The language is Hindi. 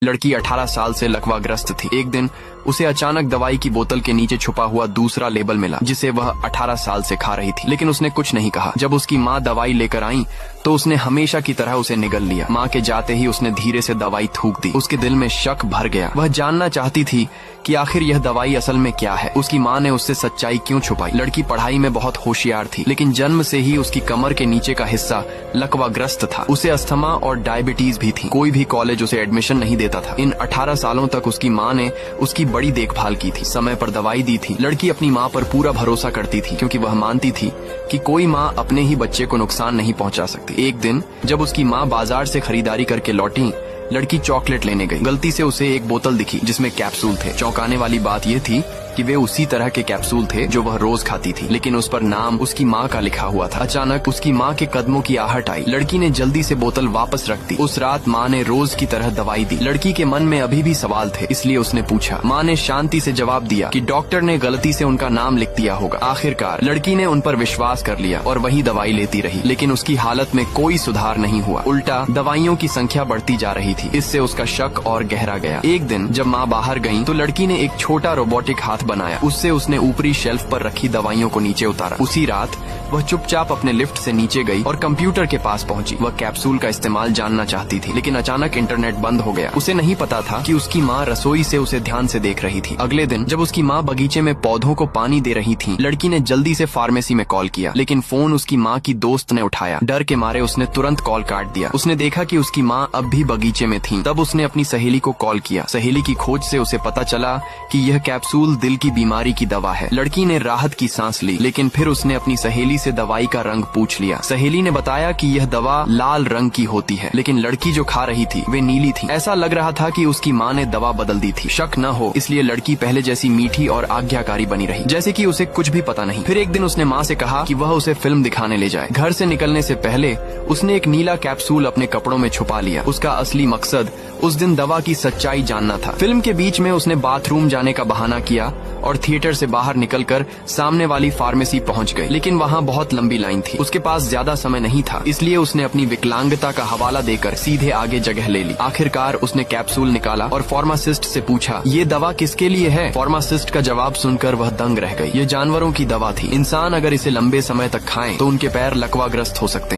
लड़की 18 साल से लकवाग्रस्त थी। एक दिन उसे अचानक दवाई की बोतल के नीचे छुपा हुआ दूसरा लेबल मिला जिसे वह 18 साल से खा रही थी, लेकिन उसने कुछ नहीं कहा। जब उसकी माँ दवाई लेकर आई तो उसने हमेशा की तरह उसे निगल लिया। माँ के जाते ही उसने धीरे से दवाई थूक दी। उसके दिल में शक भर गया। वह जानना चाहती थी कि आखिर यह दवाई असल में क्या है। उसकी माँ ने उससे सच्चाई क्यों छुपाई। लड़की पढ़ाई में बहुत होशियार थी, लेकिन जन्म से ही उसकी कमर के नीचे का हिस्सा लकवाग्रस्त था। उसे अस्थमा और डायबिटीज भी थी। कोई भी कॉलेज उसे एडमिशन नहीं देता था। इन 18 सालों तक उसकी माँ ने उसकी बड़ी देखभाल की थी, समय पर दवाई दी थी। लड़की अपनी माँ पर पूरा भरोसा करती थी क्योंकि वह मानती थी कि कोई माँ अपने ही बच्चे को नुकसान नहीं पहुंचा सकती। एक दिन जब उसकी माँ बाजार से खरीदारी करके लौटी, लड़की चॉकलेट लेने गई। गलती से उसे एक बोतल दिखी जिसमें कैप्सूल थे। चौंकाने वाली बात यह थी कि वे उसी तरह के कैप्सूल थे जो वह रोज खाती थी, लेकिन उस पर नाम उसकी माँ का लिखा हुआ था। अचानक उसकी माँ के कदमों की आहट आई। लड़की ने जल्दी से बोतल वापस रख दी। उस रात माँ ने रोज की तरह दवाई दी। लड़की के मन में अभी भी सवाल थे, इसलिए उसने पूछा। माँ ने शांति से जवाब दिया कि डॉक्टर ने गलती से उनका नाम लिख दिया होगा। आखिरकार लड़की ने उन पर विश्वास कर लिया और वही दवाई लेती रही, लेकिन उसकी हालत में कोई सुधार नहीं हुआ। उल्टा दवाइयों की संख्या बढ़ती जा रही थी। इससे उसका शक और गहरा गया। एक दिन जब माँ बाहर गयी तो लड़की ने एक छोटा रोबोटिक हाथ बनाया। उससे उसने ऊपरी शेल्फ पर रखी दवाइयों को नीचे उतारा। उसी रात वह चुपचाप अपने लिफ्ट से नीचे गई और कंप्यूटर के पास पहुंची। वह कैप्सूल का इस्तेमाल जानना चाहती थी, लेकिन अचानक इंटरनेट बंद हो गया। उसे नहीं पता था कि उसकी माँ रसोई से उसे ध्यान से देख रही थी। अगले दिन जब उसकी माँ बगीचे में पौधों को पानी दे रही थी, लड़की ने जल्दी से फार्मेसी में कॉल किया, लेकिन फोन उसकी माँ की दोस्त ने उठाया। डर के मारे उसने तुरंत कॉल काट दिया। उसने देखा कि उसकी माँ अब भी बगीचे में थी। तब उसने अपनी सहेली को कॉल किया। सहेली की खोज से उसे पता चला कि यह कैप्सूल दिल की बीमारी की दवा है। लड़की ने राहत की सांस ली, लेकिन फिर उसने अपनी सहेली से दवाई का रंग पूछ लिया। सहेली ने बताया कि यह दवा लाल रंग की होती है, लेकिन लड़की जो खा रही थी वे नीली थी। ऐसा लग रहा था कि उसकी माँ ने दवा बदल दी थी। शक न हो इसलिए लड़की पहले जैसी मीठी और आज्ञाकारी बनी रही, जैसे कि उसे कुछ भी पता नहीं। फिर एक दिन उसने माँ से कहा कि वह उसे फिल्म दिखाने ले जाए। घर से निकलने से पहले उसने एक नीला कैप्सूल अपने कपड़ों में छुपा लिया। उसका असली मकसद उस दिन दवा की सच्चाई जानना था। फिल्म के बीच में उसने बाथरूम जाने का बहाना किया और थिएटर से बाहर निकलकर सामने वाली फार्मेसी पहुंच गई, लेकिन वहां बहुत लंबी लाइन थी। उसके पास ज्यादा समय नहीं था, इसलिए उसने अपनी विकलांगता का हवाला देकर सीधे आगे जगह ले ली। आखिरकार उसने कैप्सूल निकाला और फार्मासिस्ट से पूछा, ये दवा किसके लिए है? फार्मासिस्ट का जवाब सुनकर वह दंग रह गई। ये जानवरों की दवा थी। इंसान अगर इसे लंबे समय तक खाएं तो उनके पैर लकवाग्रस्त हो सकते हैं।